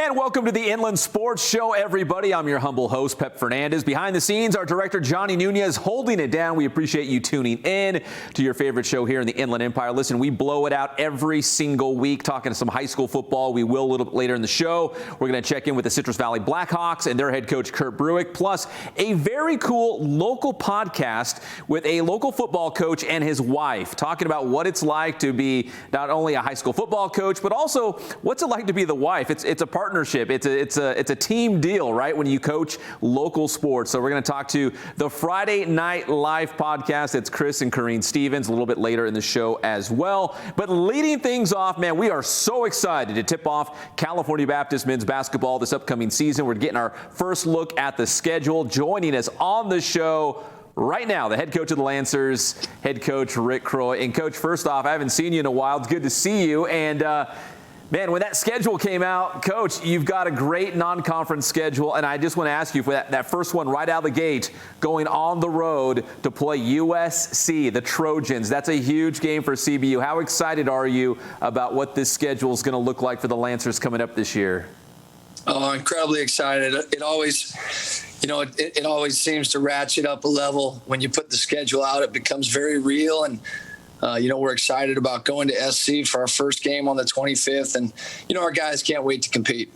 And welcome to the Inland Sports Show, everybody. I'm your humble host, Pep Fernandez. Behind the scenes, our director, Johnny Nunez, holding it down. We appreciate you tuning in to your favorite show here in the Inland Empire. Listen, we blow it out every single week, talking to some high school football. We will a little bit later in the show. We're going to check in with the Citrus Valley Blackhawks and their head coach, Kurt Bruich, plus a very cool local podcast with a local football coach and his wife, talking about what it's like to be not only a high school football coach, but also what's it like to be the wife. It's a partnership. It's a team deal, right, when you coach local sports. So we're going to talk to the Friday Night Live podcast. It's Chris and Corinne Stevens a little bit later in the show as well. But leading things off, man, we are so excited to tip off California Baptist men's basketball this upcoming season. We're getting our first look at the schedule. Joining us on the show right now, the head coach of the Lancers, head coach Rick Croy. And, Coach, first off, I haven't seen you in a while. It's good to see you. And, man, when that schedule came out, Coach, you've got a great non-conference schedule, and I just want to ask you for that first one right out of the gate, going on the road to play USC, the Trojans. That's a huge game for CBU. How excited are you about what this schedule is going to look like for the Lancers coming up this year? Oh, incredibly excited. It always, it always seems to ratchet up a level when you put the schedule out. It becomes very real, and we're excited about going to SC for our first game on the 25th, and our guys can't wait to compete.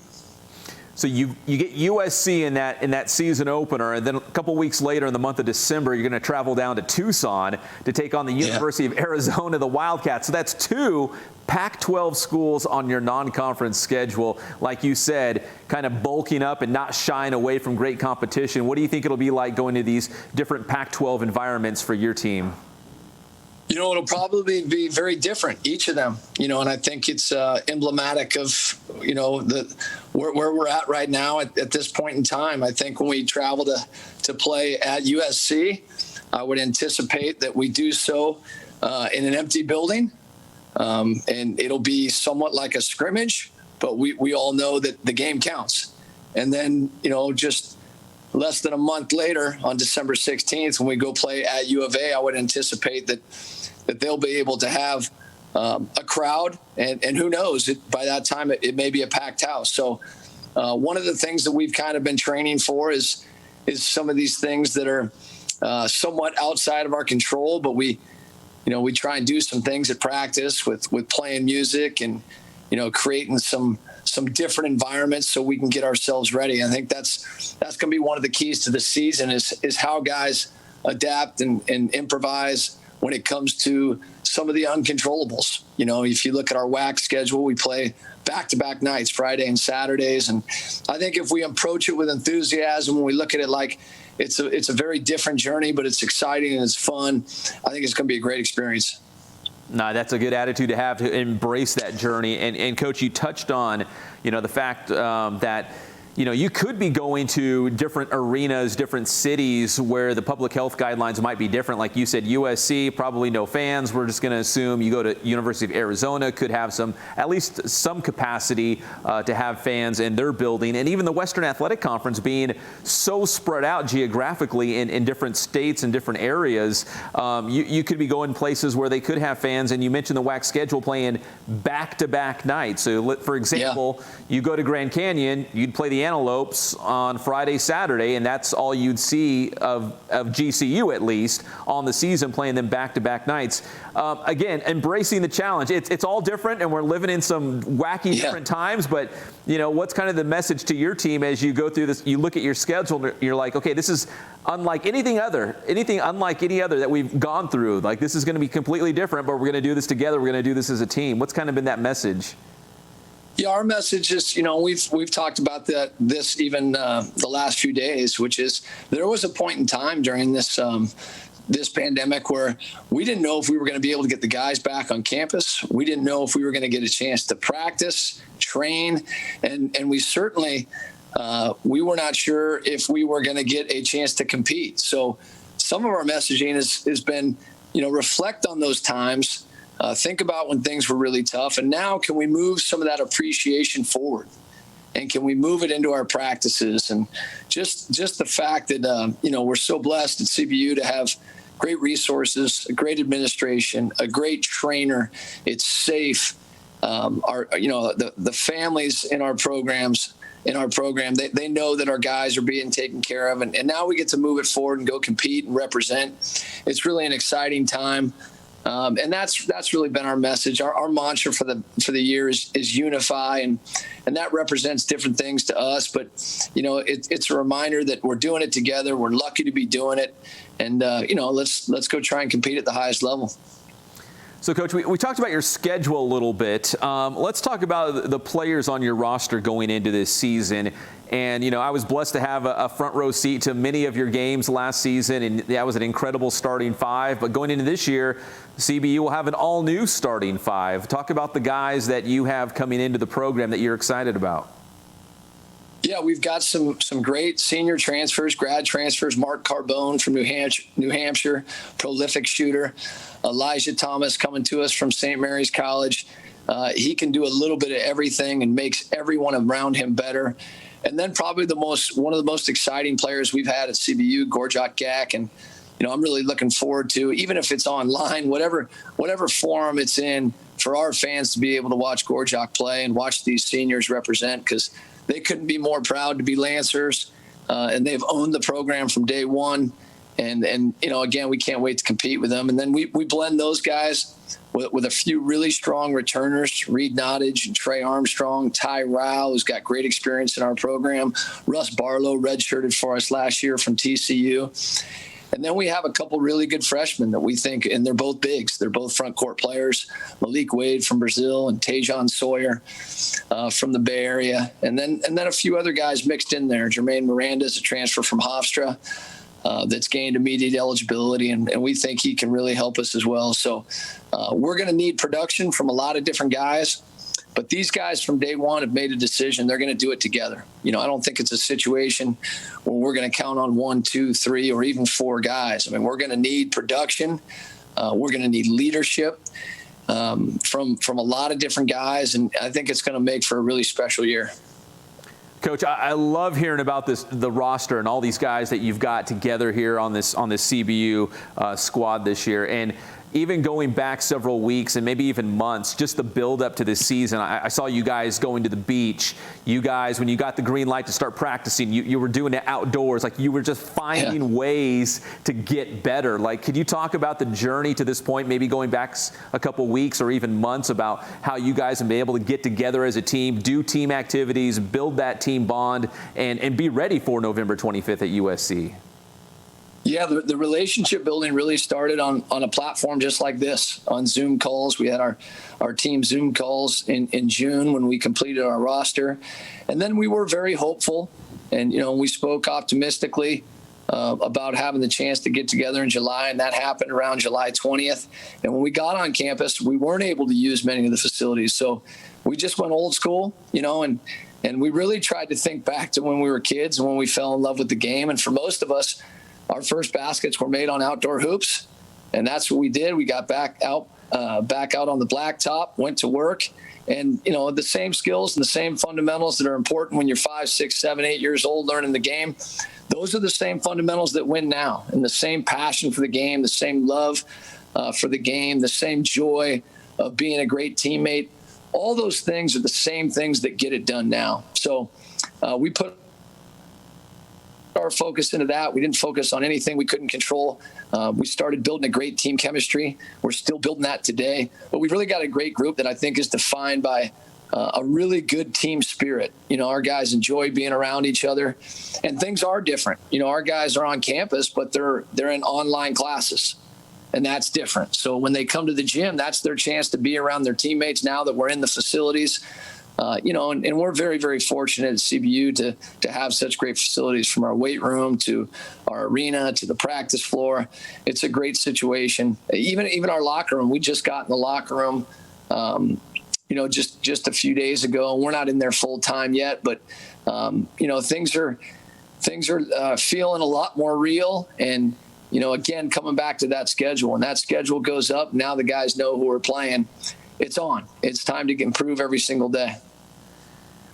So you get USC in that season opener, and then a couple weeks later in the month of December, you're going to travel down to Tucson to take on the University of Arizona, the Wildcats. So that's two Pac-12 schools on your non-conference schedule. Like you said, kind of bulking up and not shying away from great competition. What do you think it'll be like going to these different Pac-12 environments for your team? It'll probably be very different, each of them, and I think it's emblematic of, where we're at right now at this point in time. I think when we travel to play at USC, I would anticipate that we do so in an empty building, and it'll be somewhat like a scrimmage, but we all know that the game counts. And then, just less than a month later on December 16th, when we go play at U of A, I would anticipate that they'll be able to have a crowd, and who knows, by that time it may be a packed house. So one of the things that we've kind of been training for is some of these things that are somewhat outside of our control, but we try and do some things at practice with playing music and creating some different environments so we can get ourselves ready. I think that's going to be one of the keys to the season is how guys adapt and improvise when it comes to some of the uncontrollables. If you look at our WAC schedule, we play back-to-back nights, Friday and Saturdays. And I think if we approach it with enthusiasm, when we look at it like it's a very different journey, but it's exciting and it's fun, I think it's going to be a great experience. No, that's a good attitude to have, to embrace that journey. And Coach, you touched on, the fact that you could be going to different arenas, different cities where the public health guidelines might be different. Like you said, USC, probably no fans. We're just going to assume you go to University of Arizona, could have at least some capacity to have fans in their building. And even the Western Athletic Conference being so spread out geographically in different states and different areas, you could be going places where they could have fans. And you mentioned the WAC schedule playing back-to-back nights. So, for example, you go to Grand Canyon, you'd play the Antelopes on Friday, Saturday, and that's all you'd see of GCU, at least, on the season, playing them back-to-back nights. Again, embracing the challenge. It's all different, and we're living in some wacky different times, but, what's kind of the message to your team as you go through this? You look at your schedule, and you're like, okay, this is unlike anything unlike any other that we've gone through. Like, this is going to be completely different, but we're going to do this together. We're going to do this as a team. What's kind of been that message? Yeah, our message is, we've talked about this even the last few days, which is there was a point in time during this this pandemic where we didn't know if we were going to be able to get the guys back on campus. We didn't know if we were going to get a chance to practice, train, and we certainly we were not sure if we were going to get a chance to compete. So some of our messaging has been, reflect on those times. Think about when things were really tough. And now can we move some of that appreciation forward? And can we move it into our practices? And just the fact that, we're so blessed at CBU to have great resources, a great administration, a great trainer. It's safe. The families in our programs, they know that our guys are being taken care of. And now we get to move it forward and go compete and represent. It's really an exciting time. And that's really been our message. Our mantra for the year is unify, and that represents different things to us. But it's a reminder that we're doing it together. We're lucky to be doing it, and let's go try and compete at the highest level. So, Coach, we talked about your schedule a little bit. Let's talk about the players on your roster going into this season. And, I was blessed to have a front row seat to many of your games last season, and that was an incredible starting five. But going into this year, CBU will have an all-new starting five. Talk about the guys that you have coming into the program that you're excited about. Yeah, we've got some great senior transfers, grad transfers. Mark Carbone from New Hampshire, prolific shooter. Elijah Thomas coming to us from St. Mary's College. He can do a little bit of everything and makes everyone around him better. And then probably one of the most exciting players we've had at CBU, Gorjak Gak. And, I'm really looking forward to, even if it's online, whatever forum it's in, for our fans to be able to watch Gorjak play and watch these seniors represent, because they couldn't be more proud to be Lancers, and they've owned the program from day one. And again, we can't wait to compete with them. And then we blend those guys with a few really strong returners, Reed Nottage and Trey Armstrong, Ty Rao, who's got great experience in our program, Russ Barlow, redshirted for us last year from TCU. And then we have a couple really good freshmen that we think, and they're both bigs. They're both front court players, Malik Wade from Brazil and Tajon Sawyer from the Bay Area. And then a few other guys mixed in there. Jermaine Miranda is a transfer from Hofstra that's gained immediate eligibility, and we think he can really help us as well. So we're going to need production from a lot of different guys. But these guys from day one have made a decision. They're going to do it together. I don't think it's a situation where we're going to count on 1, 2, 3, or even 4 guys. I mean, we're going to need production. We're going to need leadership from a lot of different guys. And I think it's going to make for a really special year. Coach, I love hearing about the roster and all these guys that you've got together here on this CBU squad this year. And even going back several weeks and maybe even months, just the build up to this season, I saw you guys going to the beach. You guys, when you got the green light to start practicing, you were doing it outdoors. Like, you were just finding ways to get better. Like, could you talk about the journey to this point, maybe going back a couple weeks or even months, about how you guys have been able to get together as a team, do team activities, build that team bond, and be ready for November 25th at USC? Yeah, the relationship building really started on a platform just like this, on Zoom calls. We had our team Zoom calls in June when we completed our roster. And then we were very hopeful, and, we spoke optimistically about having the chance to get together in July, and that happened around July 20th. And when we got on campus, we weren't able to use many of the facilities. So we just went old school, and And we really tried to think back to when we were kids and when we fell in love with the game. And for most of us, our first baskets were made on outdoor hoops. And that's what we did. We got back out on the blacktop, went to work. And, the same skills and the same fundamentals that are important when you're 5, 6, 7, 8 years old learning the game, those are the same fundamentals that win now. And the same passion for the game, the same love for the game, the same joy of being a great teammate. All those things are the same things that get it done now. So we put our focus into that. We didn't focus on anything we couldn't control. We started building a great team chemistry. We're still building that today. But we've really got a great group that I think is defined by a really good team spirit. Our guys enjoy being around each other. And things are different. Our guys are on campus, but they're in online classes. And that's different. So when they come to the gym, that's their chance to be around their teammates now that we're in the facilities. And we're very, very fortunate at CBU to have such great facilities, from our weight room to our arena to the practice floor. It's a great situation. Even our locker room, we just got in the locker room, just a few days ago, and we're not in there full time yet, but things are feeling a lot more real. And again, coming back to that schedule, and that schedule goes up. Now the guys know who we're playing. It's on. It's time to improve every single day.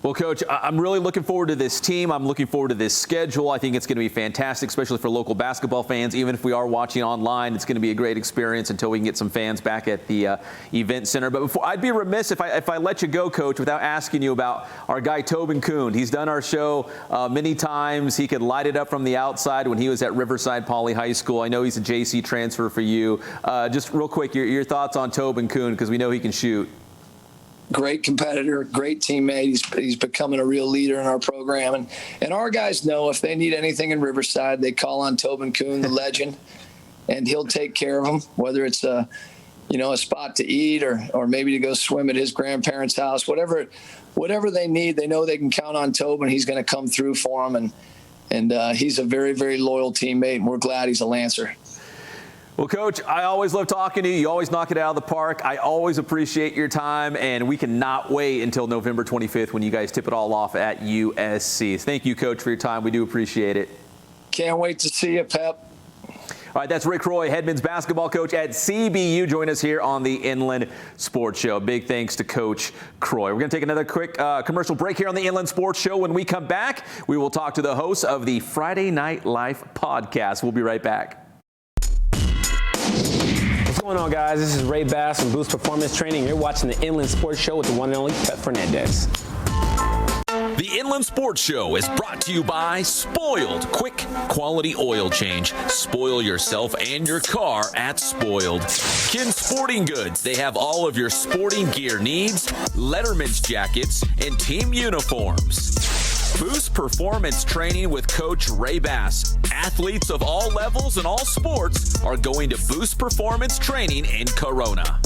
Well, Coach, I'm really looking forward to this team. I'm looking forward to this schedule. I think it's going to be fantastic, especially for local basketball fans. Even if we are watching online, it's going to be a great experience until we can get some fans back at the event center. But before, I'd be remiss if I let you go, Coach, without asking you about our guy Tobin Kuhn. He's done our show many times. He could light it up from the outside when he was at Riverside Poly High School. I know he's a JC transfer for you. Just real quick, your thoughts on Tobin Kuhn, because we know he can shoot. Great competitor, great teammate. He's becoming a real leader in our program. And our guys know if they need anything in Riverside, they call on Tobin Kuhn, the legend, and he'll take care of them, whether it's a spot to eat or maybe to go swim at his grandparents' house, whatever they need. They know they can count on Tobin. He's going to come through for them. And he's a very, very loyal teammate, and we're glad he's a Lancer. Well, Coach, I always love talking to you. You always knock it out of the park. I always appreciate your time, and we cannot wait until November 25th when you guys tip it all off at USC. Thank you, Coach, for your time. We do appreciate it. Can't wait to see you, Pep. All right, that's Rick Croy, head men's basketball coach at CBU. Join us here on the Inland Sports Show. Big thanks to Coach Croy. We're going to take another quick commercial break here on the Inland Sports Show. When we come back, we will talk to the hosts of the Friday Night Life podcast. We'll be right back. What's going on, guys? This is Ray Bass from Boost Performance Training. You're watching the Inland Sports Show with the one and only Pep Fernandez. The Inland Sports Show is brought to you by Spoiled. Quick, quality oil change. Spoil yourself and your car at Spoiled. Kin Sporting Goods. They have all of your sporting gear needs, Letterman's jackets, and team uniforms. Boost Performance Training with Coach Ray Bass. Athletes of all levels and all sports are going to Boost Performance Training in Corona.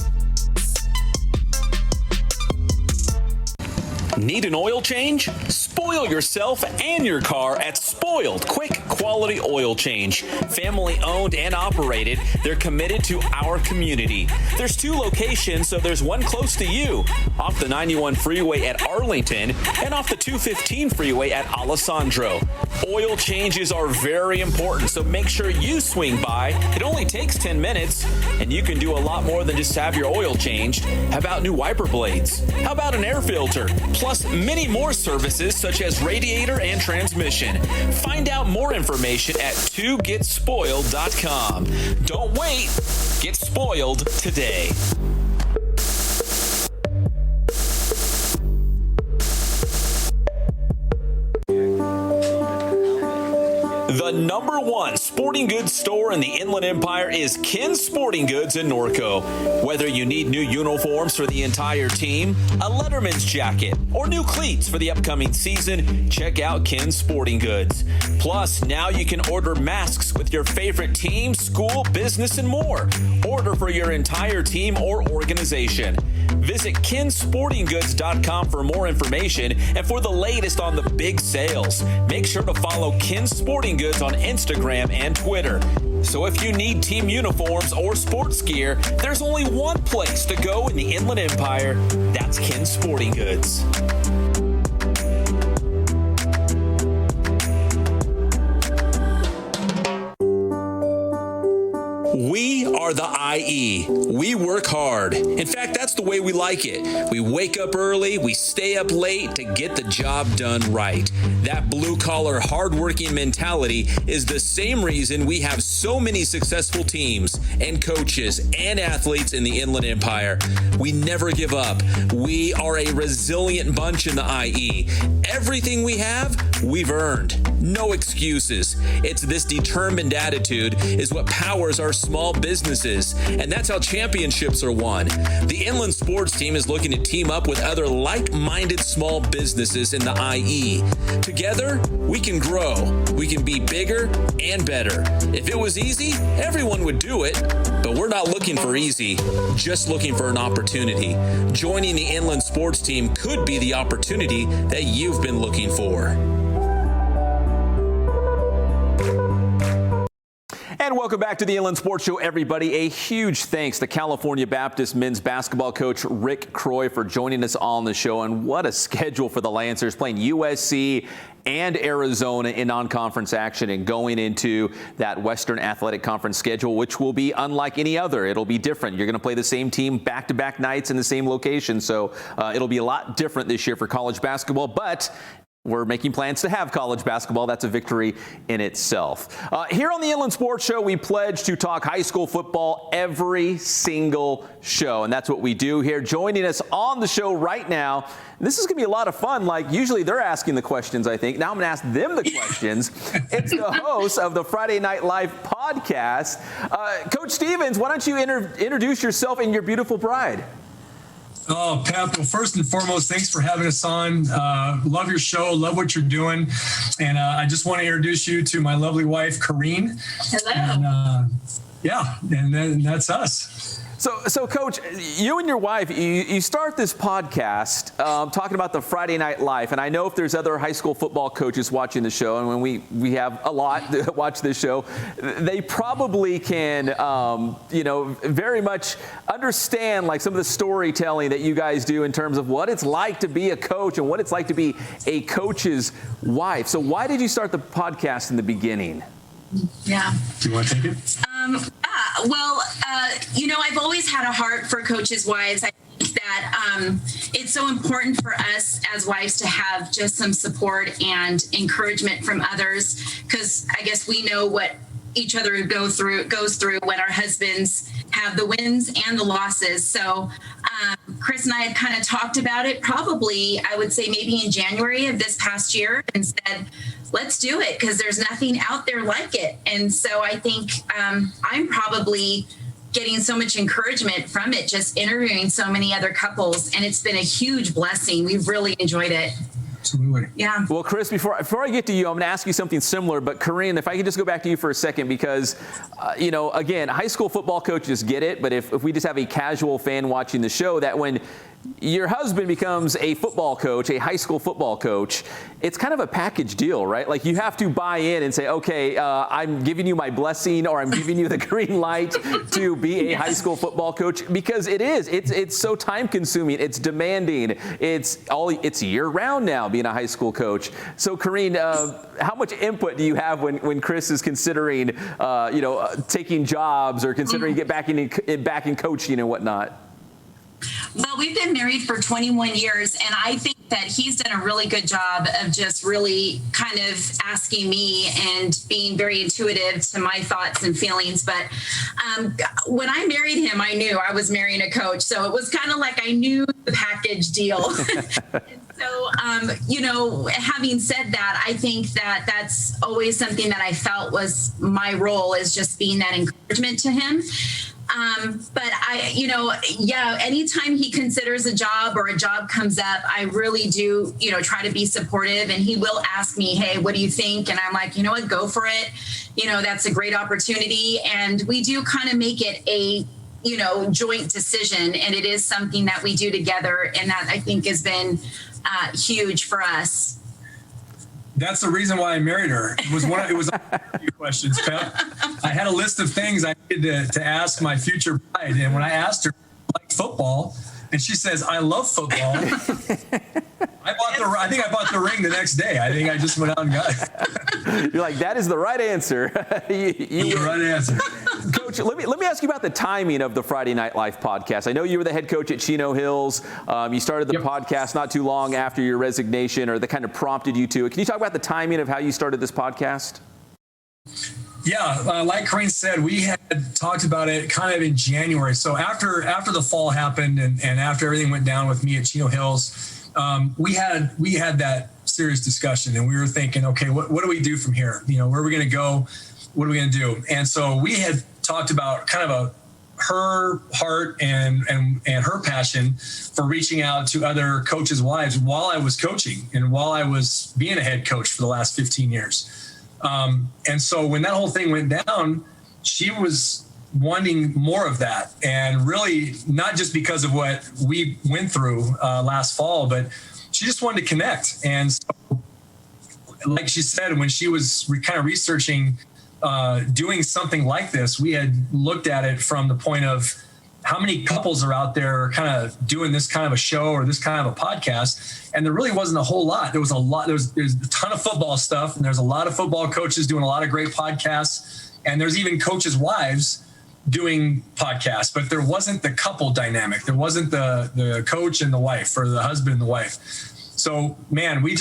Need an oil change? Spoil yourself and your car at Spoiled. Quick, quality oil change. Family owned and operated. They're committed to our community. There's 2 locations, so there's one close to you. Off the 91 freeway at Arlington and off the 215 freeway at Alessandro. Oil changes are very important, so make sure you swing by. It only takes 10 minutes, and you can do a lot more than just have your oil changed. How about new wiper blades? How about an air filter? Plus many more services such as radiator and transmission. Find out more information at 2getspoiled.com. Don't wait. Get spoiled today. The number 1 sporting goods store in the Inland Empire is Kin Sporting Goods in Norco. Whether you need new uniforms for the entire team, a Letterman's jacket, or new cleats for the upcoming season, check out Kin Sporting Goods. Plus, now you can order masks with your favorite team, school, business, and more. Order for your entire team or organization. Visit kinsportinggoods.com for more information and for the latest on the big sales. Make sure to follow Kin Sporting Goods on Instagram and Twitter. So if you need team uniforms or sports gear, there's only one place to go in the Inland Empire. That's Kin Sporting Goods. We are the IE. We work hard. In fact, that's the way we like it. We wake up early, we stay up late to get the job done right. That blue-collar, hard-working mentality is the same reason we have so many successful teams and coaches and athletes in the Inland Empire. We never give up. We are a resilient bunch in the IE. Everything we have, we've earned. No excuses. It's this determined attitude is what powers our small businesses, and that's how championships are won. The Inland Sports Team is looking to team up with other like-minded small businesses in the IE. Together, we can grow. We can be bigger and better. If it was easy, everyone would do it, but we're not looking for easy, just looking for an opportunity. Joining the Inland Sports Team could be the opportunity that you've been looking for. And welcome back to the Inland Sports Show, everybody. A huge thanks to California Baptist men's basketball coach Rick Croy for joining us on the show. And what a schedule for the Lancers, playing USC and Arizona in non-conference action and going into that Western Athletic Conference schedule, which will be unlike any other. It'll be different. You're going to play the same team back-to-back nights in the same location. So it'll be a lot different this year for college basketball. But we're making plans to have college basketball. That's a victory in itself. Here on the Inland Sports Show, we pledge to talk high school football every single show, and that's what we do here. Joining us on the show right now, this is going to be a lot of fun. Like, usually they're asking the questions, I think. Now I'm going to ask them the questions. It's the host of the Friday Night Live podcast. Coach Stevens, why don't you introduce yourself and your beautiful bride? Oh, Pep, well, first and foremost, thanks for having us on. Love your show. Love what you're doing. And I just want to introduce you to my lovely wife, Corinne. Hello. And then that's us. So, Coach, you and your wife, you start this podcast talking about the Friday Night Life, and I know if there's other high school football coaches watching the show, and when we have a lot that watch this show, they probably can, very much understand like some of the storytelling that you guys do in terms of what it's like to be a coach and what it's like to be a coach's wife. So why did you start the podcast in the beginning? Yeah. Do you want to take it? I've always had a heart for coaches' wives. I think that it's so important for us as wives to have just some support and encouragement from others, because I guess we know what each other goes through when our husbands have the wins and the losses. So Chris and I had kind of talked about it probably, I would say maybe in January of this past year, and said, let's do it because there's nothing out there like it. And so I think I'm probably getting so much encouragement from it, just interviewing so many other couples. And it's been a huge blessing. We've really enjoyed it. Absolutely. Yeah. Well, Chris, before I get to you, I'm going to ask you something similar. But Corinne, if I could just go back to you for a second, because, again, high school football coaches get it. But if we just have a casual fan watching the show, that when your husband becomes a football coach, a high school football coach, it's kind of a package deal, right? Like you have to buy in and say, okay, I'm giving you my blessing, or I'm giving you the green light to be a high school football coach, because it's so time consuming. It's demanding. It's year round now being a high school coach. So Corinne, how much input do you have when Chris is considering, taking jobs or considering get back in coaching and whatnot? Well, we've been married for 21 years, and I think that he's done a really good job of just really kind of asking me and being very intuitive to my thoughts and feelings. But when I married him, I knew I was marrying a coach. So it was kind of like I knew the package deal. So, having said that, I think that that's always something that I felt was my role, is just being that encouragement to him. But anytime he considers a job or a job comes up, I really do, try to be supportive, and he will ask me, hey, what do you think? And I'm like, you know what, go for it. That's a great opportunity. And we do kind of make it a, joint decision. And it is something that we do together. And that I think has been huge for us. That's the reason why I married her. It was a few questions, Pep. I had a list of things I needed to ask my future bride. And when I asked her, like football, and she says, I love football. I think I bought the ring the next day. I think I just went out and got it. You're like, that is the right answer. The right answer. Coach, let me ask you about the timing of the Friday Night Live podcast. I know you were the head coach at Chino Hills. You started the podcast not too long after your resignation, or that kind of prompted you to it. Can you talk about the timing of how you started this podcast? Yeah, like Corinne said, we had talked about it kind of in January. So after the fall happened and after everything went down with me at Chino Hills, we had that serious discussion, and we were thinking, okay, what do we do from here? You know, where are we going to go? What are we going to do? And so we had talked about kind of her heart and her passion for reaching out to other coaches' wives while I was coaching and while I was being a head coach for the last 15 years. And so when that whole thing went down, she was wanting more of that, and really not just because of what we went through last fall, but she just wanted to connect. And so, like she said, when she was kind of researching doing something like this, we had looked at it from the point of how many couples are out there kind of doing this kind of a show or this kind of a podcast. And there really wasn't a whole lot. There's a ton of football stuff, and there's a lot of football coaches doing a lot of great podcasts. And there's even coaches' wives doing podcasts, but there wasn't the couple dynamic. There wasn't the coach and the wife, or the husband and the wife. So, man, we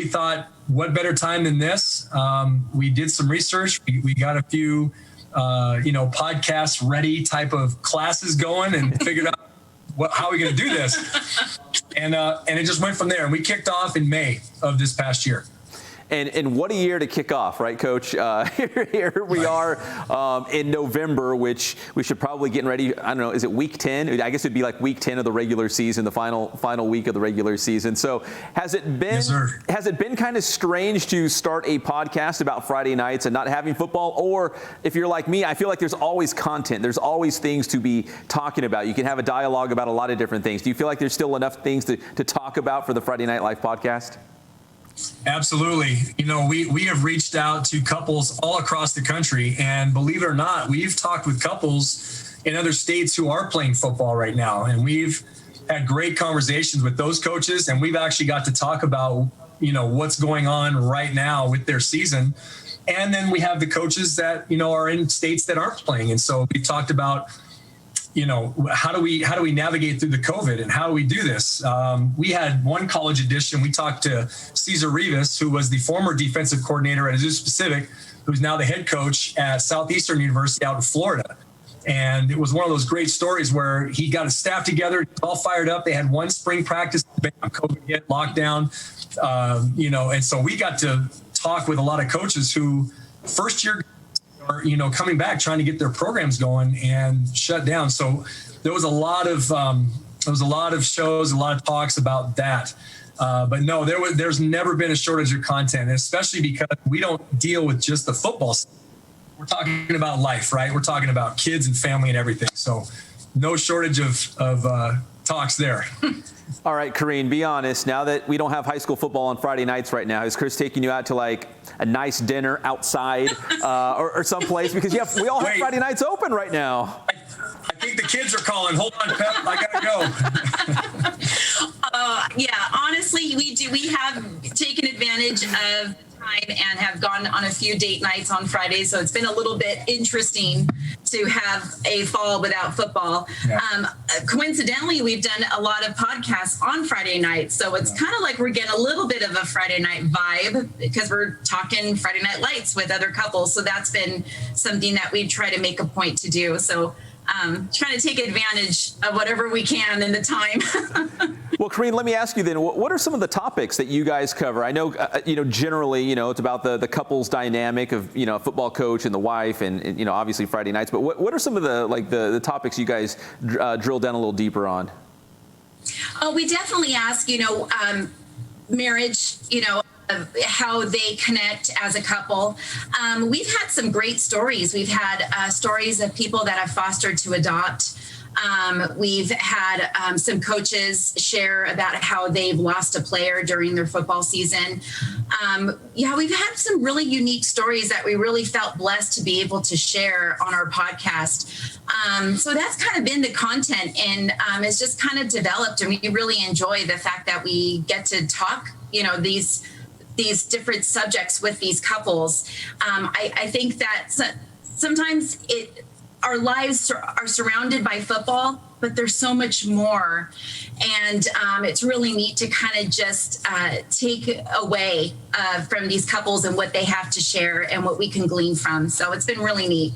thought, what better time than this? We did some research. We got a few, podcast ready type of classes going, and figured out how are we going to do this. And it just went from there. And we kicked off in May of this past year. And what a year to kick off, right, Coach? Here we are in November, which we should probably get ready. I don't know, is it week 10? I guess it'd be like week 10 of the regular season, the final week of the regular season. So has it been kind of strange to start a podcast about Friday nights and not having football? Or if you're like me, I feel like there's always content. There's always things to be talking about. You can have a dialogue about a lot of different things. Do you feel like there's still enough things to talk about for the Friday Night Live podcast? Absolutely. You know, we have reached out to couples all across the country, and believe it or not, we've talked with couples in other states who are playing football right now. And we've had great conversations with those coaches, and we've actually got to talk about, what's going on right now with their season. And then we have the coaches that, are in states that aren't playing. And so we talked about, how do we navigate through the COVID, and how do we do this? We had one college edition. We talked to Cesar Rivas, who was the former defensive coordinator at Azusa Pacific, who's now the head coach at Southeastern University out in Florida. And it was one of those great stories where he got his staff together, all fired up. They had one spring practice, COVID hit, lockdown, and so we got to talk with a lot of coaches who first year are, coming back, trying to get their programs going, and shut down. So there was a lot of shows, a lot of talks about that. But no, there's never been a shortage of content, especially because we don't deal with just the football. We're talking about life, right? We're talking about kids and family and everything. So no shortage of talks there. All right, Corinne, be honest. Now that we don't have high school football on Friday nights right now, is Chris taking you out to like a nice dinner outside or someplace? Because we all have Friday nights open right now. I think the kids are calling. Hold on, Pep. I gotta go. Yeah, honestly, we have taken advantage of time and have gone on a few date nights on Fridays. So it's been a little bit interesting to have a fall without football. Yeah. Coincidentally, we've done a lot of podcasts on Friday nights. So it's kind of like we're getting a little bit of a Friday night vibe because we're talking Friday Night Lights with other couples. So that's been something that we try to make a point to do. So trying to take advantage of whatever we can in the time. Well, Corinne, let me ask you then, what are some of the topics that you guys cover? I know, generally, it's about the couple's dynamic of, a football coach and the wife and obviously Friday nights. But what are some of the topics you guys drill down a little deeper on? Oh, we definitely ask, marriage, how they connect as a couple. We've had some great stories. We've had stories of people that have fostered to adopt. We've had some coaches share about how they've lost a player during their football season. We've had some really unique stories that we really felt blessed to be able to share on our podcast. So that's kind of been the content, and it's just kind of developed, and we really enjoy the fact that we get to talk, these different subjects with these couples. I think that sometimes our lives are surrounded by football, but there's so much more. And it's really neat to kind of just take away from these couples and what they have to share and what we can glean from. So it's been really neat.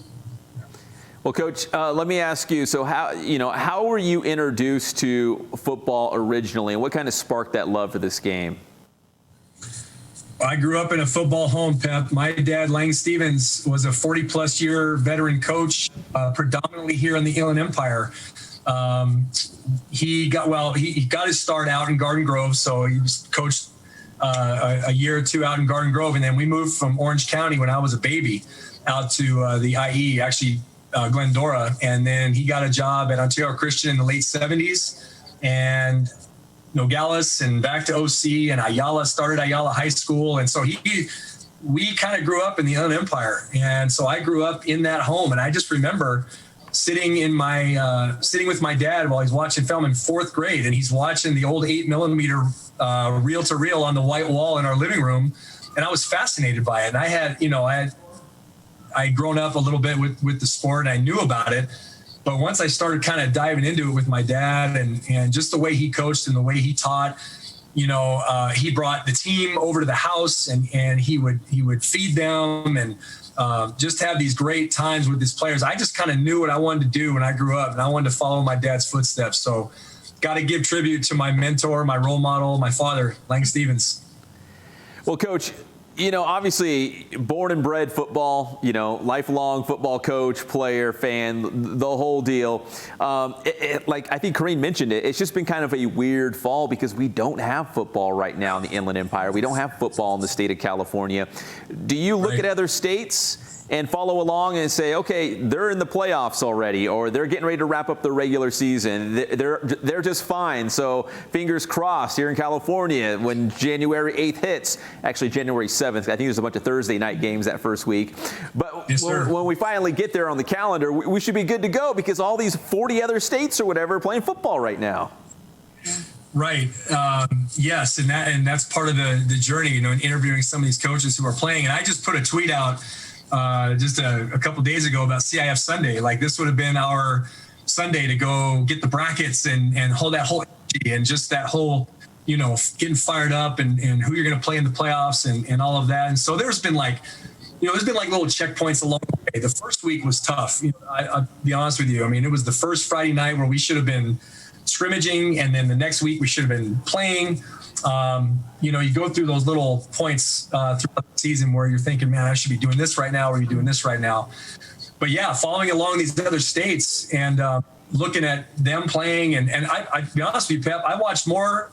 Well, Coach, let me ask you, so how were you introduced to football originally, and what kind of sparked that love for this game? I grew up in a football home, Pep. My dad, Lang Stevens, was a 40-plus year veteran coach, predominantly here in the Inland Empire. He got his start out in Garden Grove, so he was coached a year or two out in Garden Grove, and then we moved from Orange County when I was a baby out to the IE, actually Glendora, and then he got a job at Ontario Christian in the late 70s, and Nogales and back to OC, and Ayala started Ayala High School. And so we kind of grew up in the Inland Empire. And so I grew up in that home. And I just remember sitting with my dad while he's watching film in 4th grade, and he's watching the old 8mm reel to reel on the white wall in our living room. And I was fascinated by it. And I'd grown up a little bit with the sport, and I knew about it. But once I started kind of diving into it with my dad and just the way he coached and the way he taught, he brought the team over to the house and he would feed them and just have these great times with his players. I just kind of knew what I wanted to do when I grew up, and I wanted to follow my dad's footsteps. So got to give tribute to my mentor, my role model, my father, Lang Stevens. Well, Coach, obviously born and bred football, lifelong football coach, player, fan, the whole deal. Like I think Corinne mentioned it, it's just been kind of a weird fall because we don't have football right now in the Inland Empire. We don't have football in the state of California. Do you look at other states and follow along and say, okay, they're in the playoffs already, or they're getting ready to wrap up the regular season. They're just fine. So fingers crossed here in California when January 8th hits, actually January 7th. I think there's a bunch of Thursday night games that first week. But yes, when we finally get there on the calendar, we should be good to go because all these 40 other states or whatever are playing football right now. Right. Yes. And that's part of the journey, in interviewing some of these coaches who are playing. And I just put a tweet out just a couple days ago about CIF Sunday. Like this would have been our Sunday to go get the brackets and hold that whole energy and just that whole, getting fired up and who you're going to play in the playoffs and all of that. And so there's been there's been little checkpoints along the way. The first week was tough. I'll be honest with you. I mean, it was the first Friday night where we should have been scrimmaging, and then the next week we should have been playing. You go through those little points throughout the season where you're thinking, man, I should be doing this right now, or you're doing this right now. But yeah, following along these other states and looking at them playing, and I to be honest with you, Pep, I watched more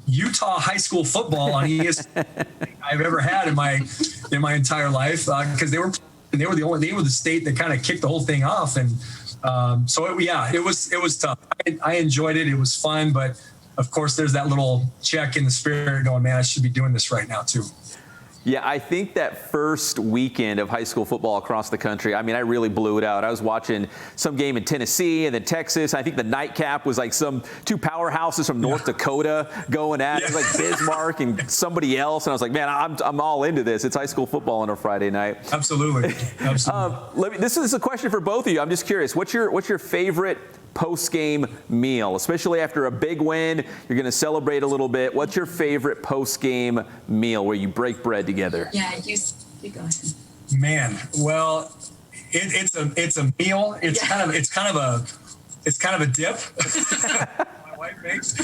Utah high school football on ESPN I've ever had in my entire life because they were the state that kind of kicked the whole thing off, and it was tough. I enjoyed it. It was fun, but of course, there's that little check in the spirit going, man, I should be doing this right now, too. Yeah, I think that first weekend of high school football across the country, I mean, I really blew it out. I was watching some game in Tennessee and then Texas. I think the nightcap was like some two powerhouses from North Dakota going at it, like Bismarck and somebody else. And I was like, man, I'm all into this. It's high school football on a Friday night. Absolutely. This is a question for both of you. I'm just curious. What's your favorite post-game meal, especially after a big win? You're going to celebrate a little bit. What's your favorite post-game meal where you break bread together? Yeah, you go ahead. Man, well, it's a meal. It's kind of a dip. My wife makes.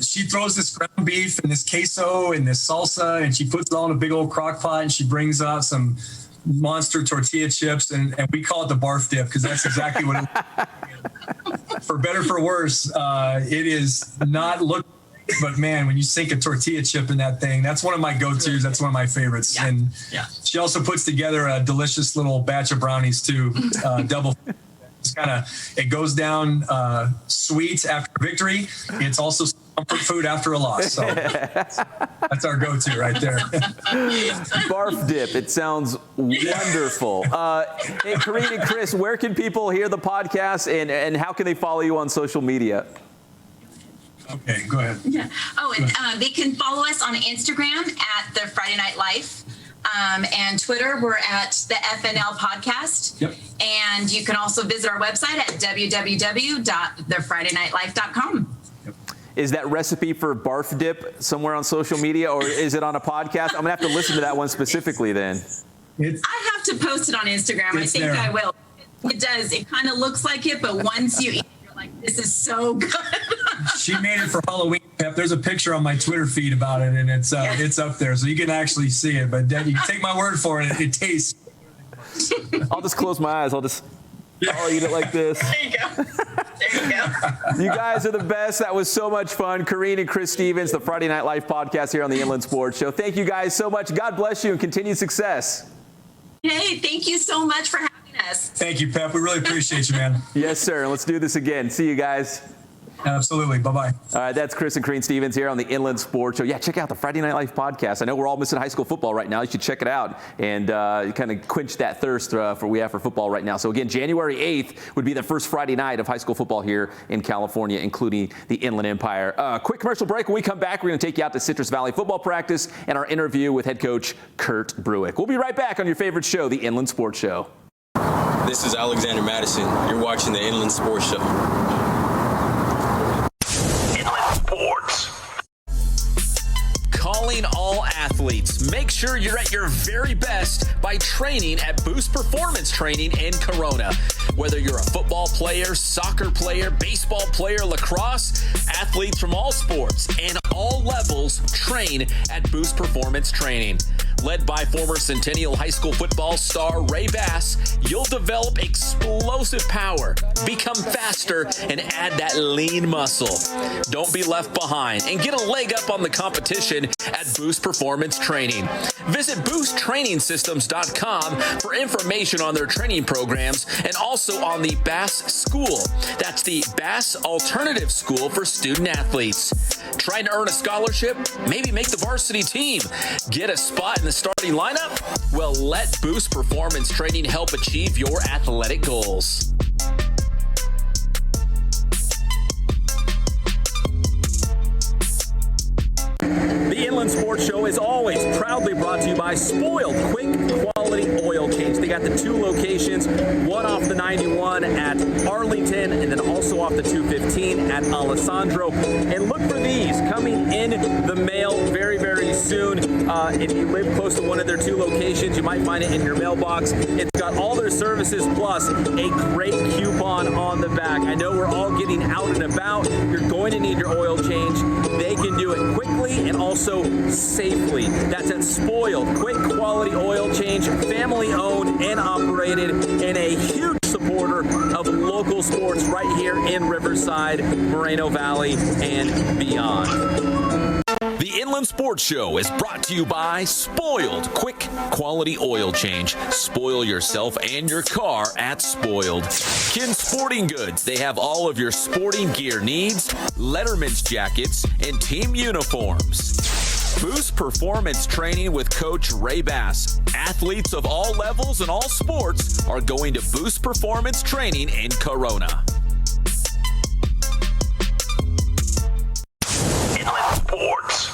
She throws this ground beef and this queso and this salsa, and she puts it all in a big old crock pot, and she brings out some monster tortilla chips, and we call it the barf dip because that's exactly what it is. For better, for worse, it is not look, but man, when you sink a tortilla chip in that thing, that's one of my go-tos. That's one of my favorites. Yeah. And she also puts together a delicious little batch of brownies too, double. It's it goes down sweet after victory. It's also comfort food after a loss. So that's our go-to right there. Barf dip. It sounds wonderful. Hey, Corinne and Chris, where can people hear the podcast and how can they follow you on social media? Okay, go ahead. Yeah. Oh, and they can follow us on Instagram at the Friday Night Life. And Twitter, we're at the FNL Podcast. Yep. And you can also visit our website at www.thefridaynightlife.com. Is that recipe for barf dip somewhere on social media, or is it on a podcast? I'm going to have to listen to that one specifically then. I have to post it on Instagram. I think I will. It does. It kind of looks like it, but once you eat it, you're like, this is so good. She made it for Halloween, Pep. There's a picture on my Twitter feed about it, and it's up there, so you can actually see it. But you can take my word for it. It tastes. I'll just close my eyes. I'll eat it like this. There you go. There you go. You guys are the best. That was so much fun. Corinne and Chris Stevens, the Friday Night Live podcast here on the Inland Sports Show. Thank you guys so much. God bless you and continued success. Hey, thank you so much for having us. Thank you, Pep. We really appreciate you, man. Yes, sir. Let's do this again. See you guys. Absolutely. Bye-bye. All right, that's Chris and Corinne Stevens here on the Inland Sports Show. Yeah, check out the Friday Night Live podcast. I know we're all missing high school football right now. You should check it out and kind of quench that thirst we have for football right now. So again, January 8th would be the first Friday night of high school football here in California, including the Inland Empire. Quick commercial break. When we come back, we're going to take you out to Citrus Valley football practice and our interview with head coach Kurt Bruich. We'll be right back on your favorite show, the Inland Sports Show. This is Alexander Madison. You're watching the Inland Sports Show. Calling all athletes. Make sure you're at your very best by training at Boost Performance Training in Corona. Whether you're a football player, soccer player, baseball player, lacrosse, athletes from all sports and all levels train at Boost Performance Training. Led by former Centennial High School football star Ray Bass, you'll develop explosive power, become faster, and add that lean muscle. Don't be left behind and get a leg up on the competition at Boost Performance Training. Visit boosttrainingsystems.com for information on their training programs and also on the Bass School. That's the Bass Alternative School for student athletes. Trying to earn a scholarship? Maybe make the varsity team. Get a spot in the starting lineup? Well, let Boost Performance Training help achieve your athletic goals. The Inland Sports Show is always proudly brought to you by Spoiled Quick Quality Oil Change. They got the two locations, one off the 91 at Arlington and then also off the 215 at Alessandro. And look for these coming in the mail very, very soon. If you live close to one of their two locations, you might find it in your mailbox. It's got all their services plus a great coupon on the back. I know we're all getting out and about. You're going to need your oil change. They can do it quickly and also safely. That's at Spoiled Quick Quality Oil Change, family owned and operated, and a huge supporter of local sports right here in Riverside, Moreno Valley, and beyond. The Inland Sports Show is brought to you by Spoiled Quick Quality Oil Change. Spoil yourself and your car at Spoiled. Kin Sporting Goods. They have all of your sporting gear needs, Letterman's jackets, and team uniforms. Boost Performance Training with Coach Ray Bass. Athletes of all levels and all sports are going to Boost Performance Training in Corona. Inland Sports.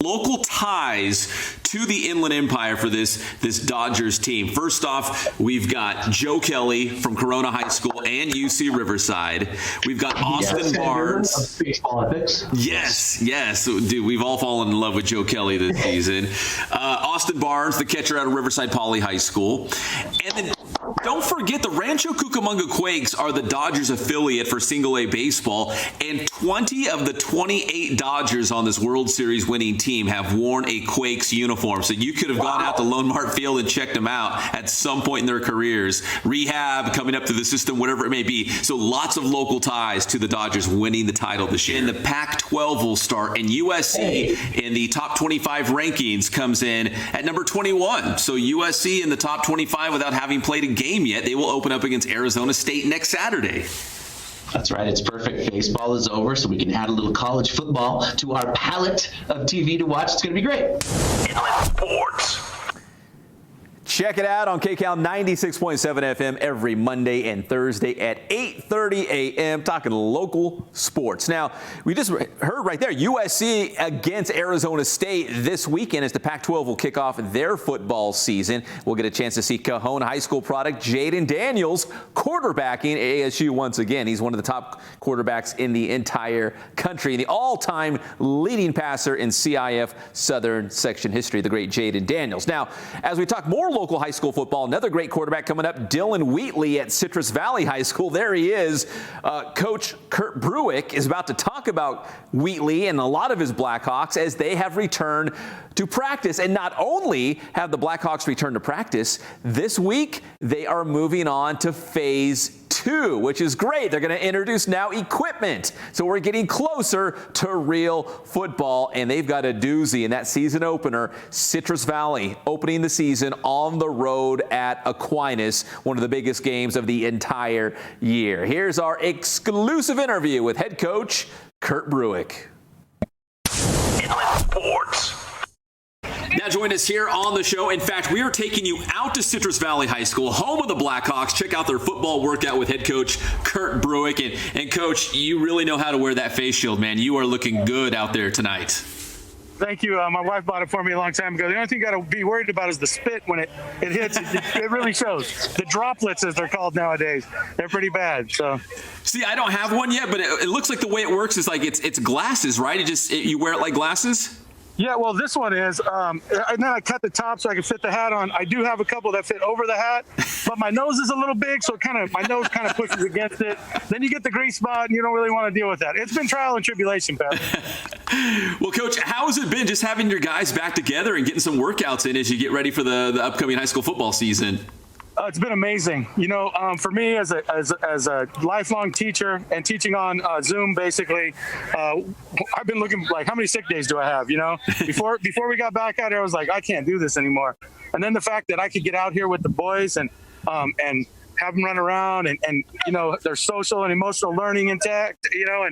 Local ties to the Inland Empire for this Dodgers team. First off, we've got Joe Kelly from Corona High School and UC Riverside. We've got Austin Barnes. Of baseball ethics. Yes. Dude, we've all fallen in love with Joe Kelly this season. Austin Barnes, the catcher out of Riverside Poly High School. And then don't forget the Rancho Cucamonga Quakes are the Dodgers affiliate for single A baseball, and 20 of the 28 Dodgers on this World Series winning team have worn a Quakes uniform. So you could have gone out to Lone Mart Field and checked them out at some point in their careers. Rehab, coming up to the system, whatever it may be. So lots of local ties to the Dodgers winning the title this year. And the Pac-12 will start, and USC in the top 25 rankings comes in at number 21. So USC in the top 25 without having played a game game yet. They will open up against Arizona State next Saturday. That's right. It's perfect. Baseball is over, so we can add a little college football to our palette of TV to watch. It's going to be great. Inland Sports. Check it out on KCAL 96.7 FM every Monday and Thursday at 8:30 a.m. talking local sports. Now, we just heard right there, USC against Arizona State this weekend as the Pac-12 will kick off their football season. We'll get a chance to see Cajon High School product Jaden Daniels quarterbacking ASU once again. He's one of the top quarterbacks in the entire country and the all-time leading passer in CIF Southern Section history, the great Jaden Daniels. Now, as we talk more local high school football, another great quarterback coming up, Dylan Wheatley at Citrus Valley High School. There he is. Coach Kurt Bruich is about to talk about Wheatley and a lot of his Blackhawks as they have returned to practice. And not only have the Blackhawks returned to practice, this week they are moving on to phase 2, which is great. They're going to introduce now equipment. So we're getting closer to real football, and they've got a doozy in that season opener. Citrus Valley opening the season on the road at Aquinas, one of the biggest games of the entire year. Here's our exclusive interview with head coach Kurt Bruich. Inland Sports. Now join us here on the show. In fact, we are taking you out to Citrus Valley High School, home of the Blackhawks. Check out their football workout with head coach Kurt Bruich. And Coach, you really know how to wear that face shield, man. You are looking good out there tonight. Thank you. My wife bought it for me a long time ago. The only thing you got to be worried about is the spit when it hits. It really shows. The droplets, as they're called nowadays, they're pretty bad. So, see, I don't have one yet, but it looks like the way it works is like it's glasses, right? You wear it like glasses? Yeah, well, this one is, and then I cut the top so I can fit the hat on. I do have a couple that fit over the hat, but my nose is a little big, so my nose kind of pushes against it. Then you get the grease spot, and you don't really want to deal with that. It's been trial and tribulation, Pat. Well, Coach, how has it been just having your guys back together and getting some workouts in as you get ready for the upcoming high school football season? It's been amazing. You know, for me as a lifelong teacher and teaching on Zoom, basically, I've been looking like, how many sick days do I have? You know, before we got back out here, I was like, I can't do this anymore. And then the fact that I could get out here with the boys and have them run around and you know, their social and emotional learning intact, you know,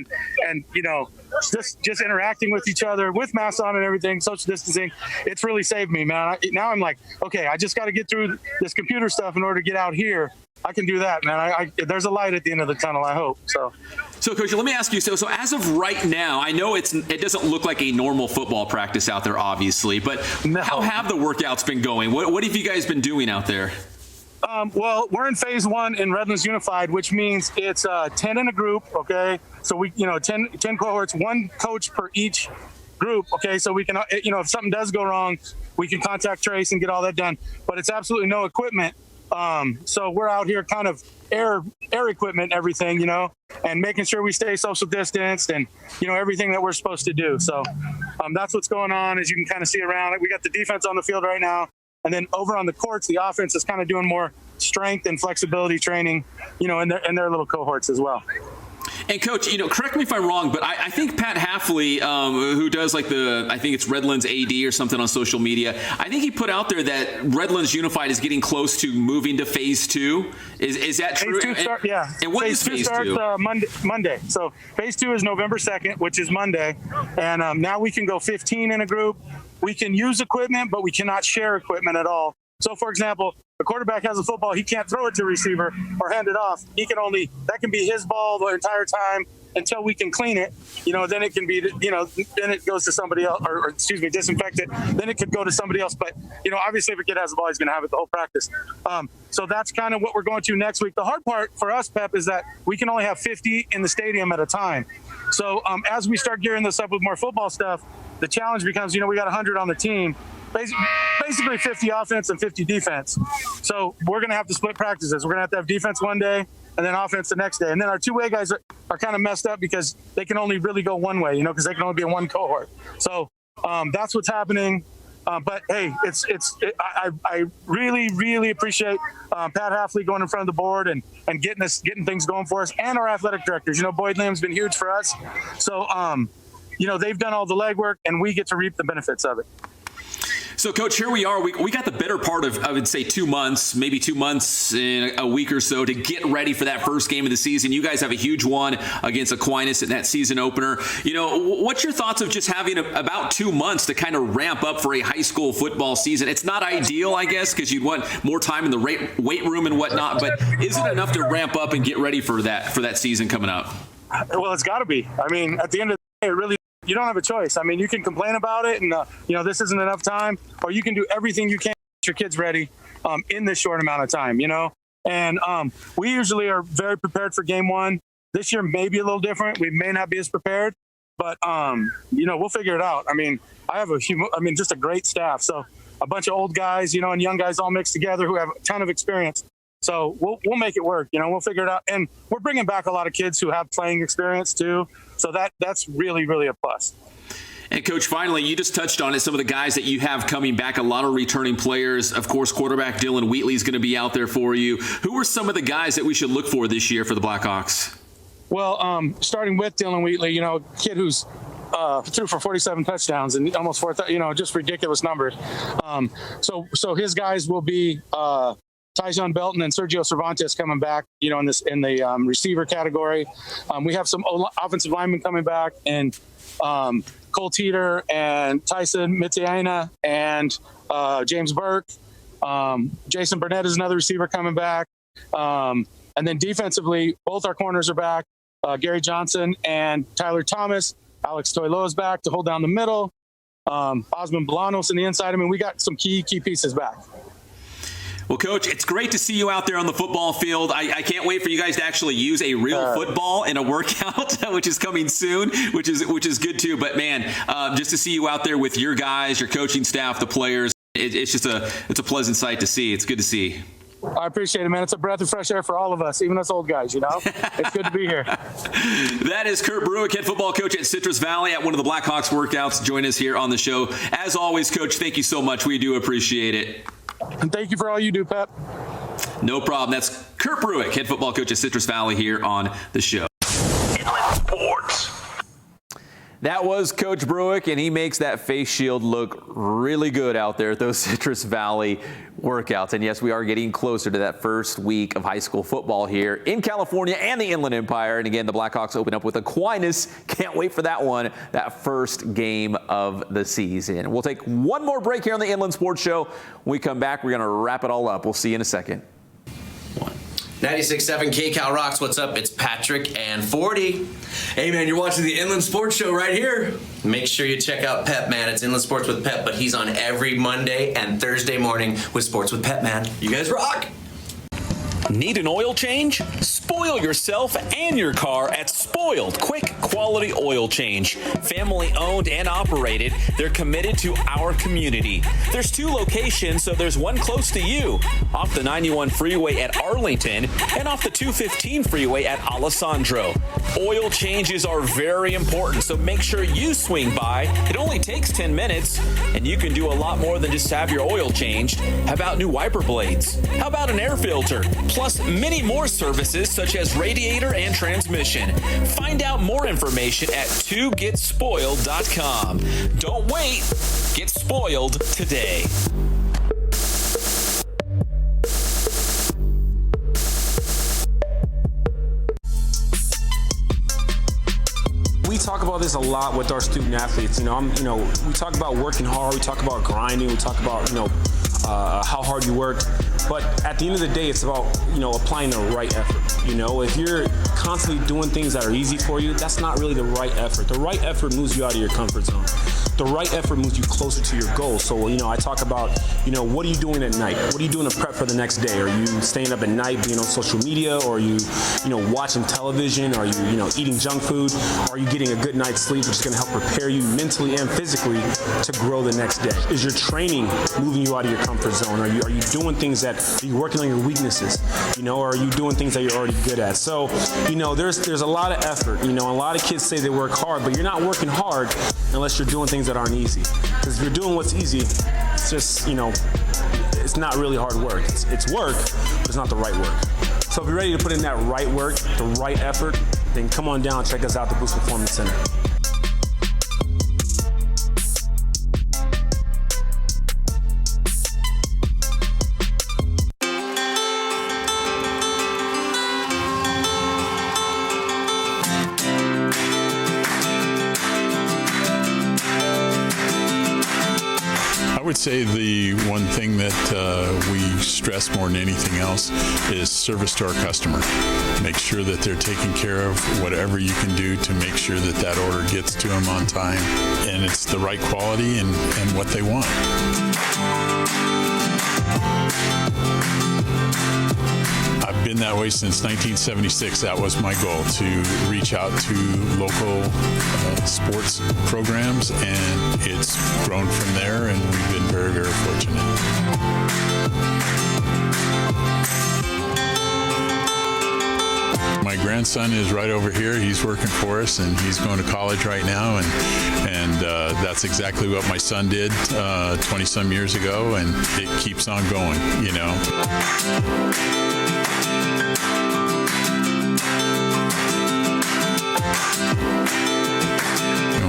and you know, just interacting with each other with masks on and everything, social distancing, it's really saved me, man. Now I'm like, okay, I just got to get through this computer stuff in order to get out here. I can do that, man. There's a light at the end of the tunnel, I hope. So, Coach, let me ask you, so as of right now, I know it doesn't look like a normal football practice out there, obviously, but how have the workouts been going? What have you guys been doing out there? Well, we're in phase 1 in Redlands Unified, which means it's 10 in a group, okay? So we, 10 cohorts, 1 coach per each group, okay? So we can, if something does go wrong, we can contact trace and get all that done. But it's absolutely no equipment. So we're out here kind of air equipment, everything, and making sure we stay social distanced and, everything that we're supposed to do. So that's what's going on, as you can kind of see around it. We got the defense on the field right now. And then over on the courts, the offense is kind of doing more strength and flexibility training, in their little cohorts as well. And Coach, correct me if I'm wrong, but I think Pat Halfley, who does I think it's Redlands AD or something on social media, I think he put out there that Redlands Unified is getting close to moving to phase 2. Is that true? Phase 2 yeah. And what is phase 2? Starts Monday. So phase 2 is November 2nd, which is Monday. And now we can go 15 in a group. We can use equipment, but we cannot share equipment at all. So, for example, the quarterback has a football, he can't throw it to a receiver or hand it off. That can be his ball the entire time until we can clean it. Then it can be, then it goes to somebody else, or disinfect it. Then it could go to somebody else. But, obviously if a kid has the ball, he's going to have it the whole practice. So that's kind of what we're going to next week. The hard part for us, Pep, is that we can only have 50 in the stadium at a time. So as we start gearing this up with more football stuff, the challenge becomes, we got 100 on the team, basically 50 offense and 50 defense. So we're going to have to split practices. We're going to have defense one day and then offense the next day. And then our two-way guys are kind of messed up because they can only really go one way, because they can only be in one cohort. So that's what's happening. But hey, I really, really appreciate Pat Halfley going in front of the board and getting things going for us, and our athletic directors. Boyd Liam's been huge for us. So they've done all the legwork, and we get to reap the benefits of it. So, Coach, here we are. We got the better part of, I would say, 2 months, maybe 2 months in a week or so to get ready for that first game of the season. You guys have a huge one against Aquinas in that season opener. You know, what's your thoughts of just having about 2 months to kind of ramp up for a high school football season? It's not ideal, I guess, because you'd want more time in the weight room and whatnot, but is it enough to ramp up and get ready for that season coming up? Well, it's got to be. I mean, at the end of the day, it really, you don't have a choice. I mean, you can complain about it and, this isn't enough time, or you can do everything you can to get your kids ready in this short amount of time, And we usually are very prepared for game one. This year may be a little different. We may not be as prepared, but, we'll figure it out. I mean, I have just a great staff. So a bunch of old guys, and young guys all mixed together who have a ton of experience. So we'll make it work. We'll figure it out. And we're bringing back a lot of kids who have playing experience too. So that's really, really a plus. And, Coach, finally, you just touched on it, some of the guys that you have coming back, a lot of returning players. Of course, quarterback Dylan Wheatley is going to be out there for you. Who are some of the guys that we should look for this year for the Blackhawks? Well, starting with Dylan Wheatley, kid who's threw for 47 touchdowns and almost 4,000, just ridiculous numbers. So his guys will be Tyjon Belton and Sergio Cervantes coming back, in the receiver category. We have some offensive linemen coming back, and Cole Teeter and Tyson Mitiana and James Burke. Jason Burnett is another receiver coming back. And then defensively, both our corners are back. Gary Johnson and Tyler Thomas. Alex Toilo is back to hold down the middle. Osmond Bolanos on the inside. I mean, we got some key pieces back. Well, Coach, it's great to see you out there on the football field. I can't wait for you guys to actually use a real football in a workout, which is coming soon, which is good too. But, man, just to see you out there with your guys, your coaching staff, the players, it's a pleasant sight to see. It's good to see. I appreciate it, man. It's a breath of fresh air for all of us, even us old guys, It's good to be here. That is Kurt Bruich, head football coach at Citrus Valley at one of the Blackhawks workouts. Join us here on the show. As always, Coach, thank you so much. We do appreciate it. And thank you for all you do, Pep. No problem. That's Kurt Bruich, head football coach at Citrus Valley here on the show. Inland Sports. That was Coach Bruich, and he makes that face shield look really good out there at those Citrus Valley workouts. And yes, we are getting closer to that first week of high school football here in California and the Inland Empire. And again, the Blackhawks open up with Aquinas. Can't wait for that one, that first game of the season. We'll take one more break here on the Inland Sports Show. When we come back, we're going to wrap it all up. We'll see you in a second. 96.7 KCal Rocks. What's up? It's Patrick and 40. Hey, man, you're watching the Inland Sports Show right here. Make sure you check out Pep, man. It's Inland Sports with Pep, but he's on every Monday and Thursday morning with Sports with Pep, man. You guys rock. Need an oil change? Spoil yourself and your car at Spoiled Quick Quality Oil Change. Family owned and operated, they're committed to our community. There's 2 locations, so there's one close to you. Off the 91 freeway at Arlington and off the 215 freeway at Alessandro. Oil changes are very important, so make sure you swing by. It only takes 10 minutes, and you can do a lot more than just have your oil changed. How about new wiper blades? How about an air filter? Plus many more services such as radiator and transmission. Find out more information at 2getspoiled.com. Don't wait. Get spoiled today. We talk about this a lot with our student athletes. We talk about working hard. We talk about grinding. We talk about, how hard you work. But at the end of the day, it's about, applying the right effort. If you're constantly doing things that are easy for you, that's not really the right effort. The right effort moves you out of your comfort zone. The right effort moves you closer to your goal. So, I talk about, what are you doing at night? What are you doing to prep for the next day? Are you staying up at night being on social media? Or are you, watching television? Are you, eating junk food? Or are you getting a good night's sleep, which is going to help prepare you mentally and physically to grow the next day? Is your training moving you out of your comfort zone? Are you doing things are you working on your weaknesses? Or are you doing things that you're already good at? So, there's a lot of effort. A lot of kids say they work hard, but you're not working hard unless you're doing things that aren't easy. Because if you're doing what's easy, it's just, it's not really hard work. It's work, but it's not the right work. So if you're ready to put in that right work, the right effort, then come on down and check us out at the Boost Performance Center. say the one thing that we stress more than anything else is service to our customer. Make sure that they're taken care of, whatever you can do to make sure that that order gets to them on time, and it's the right quality and what they want. I've been that way since 1976. That was my goal, to reach out to local sports programs, and it's grown from there, and we've been very, very fortunate. My grandson is right over here. He's working for us, and he's going to college right now, and that's exactly what my son did 20-some years ago, and it keeps on going, you know.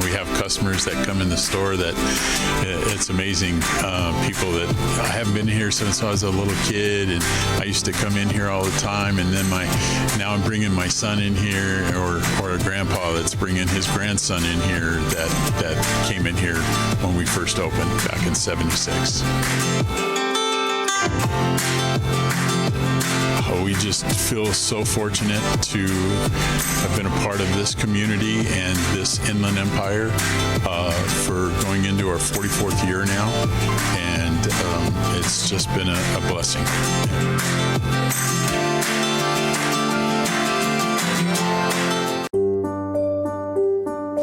We have customers that come in the store that it's amazing. People that I haven't been here since I was a little kid, and I used to come in here all the time, and then now I'm bringing my son in here, or a grandpa that's bringing his grandson in here that came in here when we first opened back in '76. We just feel so fortunate to have been a part of this community and this Inland Empire for going into our 44th year now, and it's just been a blessing.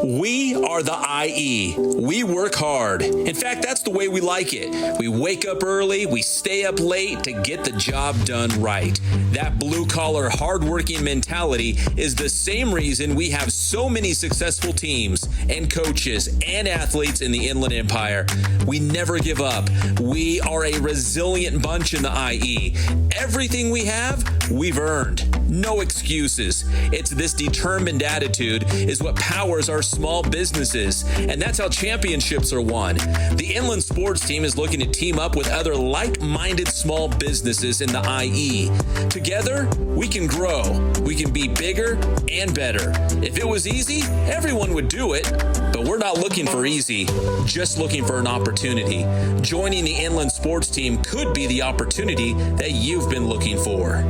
We are the IE. We work hard. In fact, that's the way we like it. We wake up early, we stay up late to get the job done right. That blue-collar, hard-working mentality is the same reason we have so many successful teams and coaches and athletes in the Inland Empire. We never give up. We are a resilient bunch in the IE. Everything we have, we've earned. No excuses. It's this determined attitude is what powers our small businesses, and that's how championships are won. The Inland Sports Team is looking to team up with other like-minded small businesses in the IE. Together, we can grow. We can be bigger and better. If it was easy, everyone would do it, but we're not looking for easy, just looking for an opportunity. Joining the Inland Sports Team could be the opportunity that you've been looking for.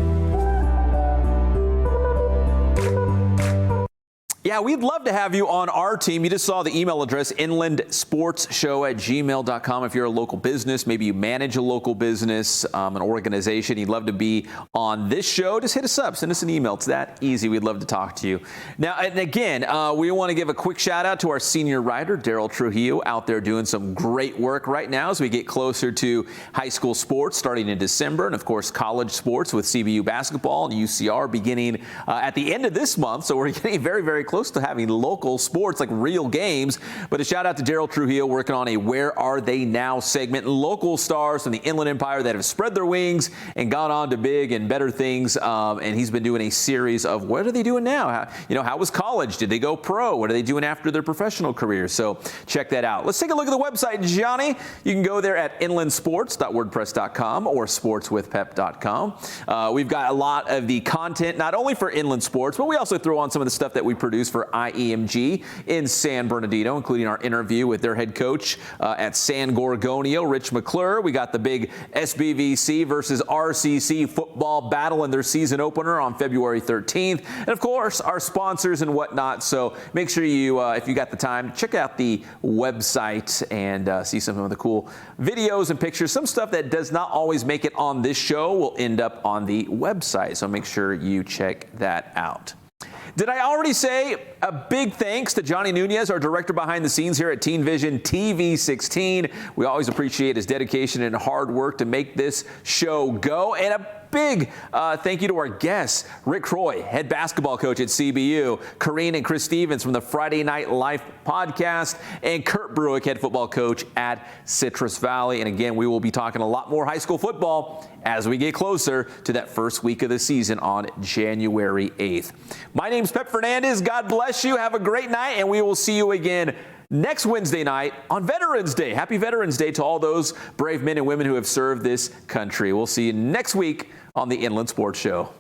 Yeah, we'd love to have you on our team. You just saw the email address, inlandsportsshow@gmail.com. If you're a local business, maybe you manage a local business, an organization, you'd love to be on this show, just hit us up. Send us an email. It's that easy. We'd love to talk to you. Now, and again, we want to give a quick shout out to our senior writer, Daryl Trujillo, out there doing some great work right now as we get closer to high school sports starting in December, and of course, college sports with CBU basketball and UCR beginning at the end of this month. So we're getting very, very close to having local sports, like real games. But a shout out to Daryl Trujillo working on a Where Are They Now segment. Local stars from the Inland Empire that have spread their wings and gone on to big and better things. And he's been doing a series of what are they doing now? How was college? Did they go pro? What are they doing after their professional careers? So check that out. Let's take a look at the website, Johnny. You can go there at inlandsports.wordpress.com or sportswithpep.com. We've got a lot of the content, not only for Inland Sports, but we also throw on some of the stuff that we produce for IEMG in San Bernardino, including our interview with their head coach at San Gorgonio, Rich McClure. We got the big SBVC versus RCC football battle in their season opener on February 13th. And of course, our sponsors and whatnot. So make sure you, if you got the time, check out the website and see some of the cool videos and pictures. Some stuff that does not always make it on this show will end up on the website. So make sure you check that out. Did I already say a big thanks to Johnny Nunez, our director behind the scenes here at Teen Vision TV 16. We always appreciate his dedication and hard work to make this show go. And a big thank you to our guests, Rick Croy, head basketball coach at CBU, Corinne and Chris Stevens from the Friday Night Life podcast, and Kurt Bruich, head football coach at Citrus Valley. And again, we will be talking a lot more high school football as we get closer to that first week of the season on January 8th. My name's Pep Fernandez. God bless you. Have a great night, and we will see you again next Wednesday night on Veterans Day. Happy Veterans Day to all those brave men and women who have served this country. We'll see you next week on the Inland Sports Show.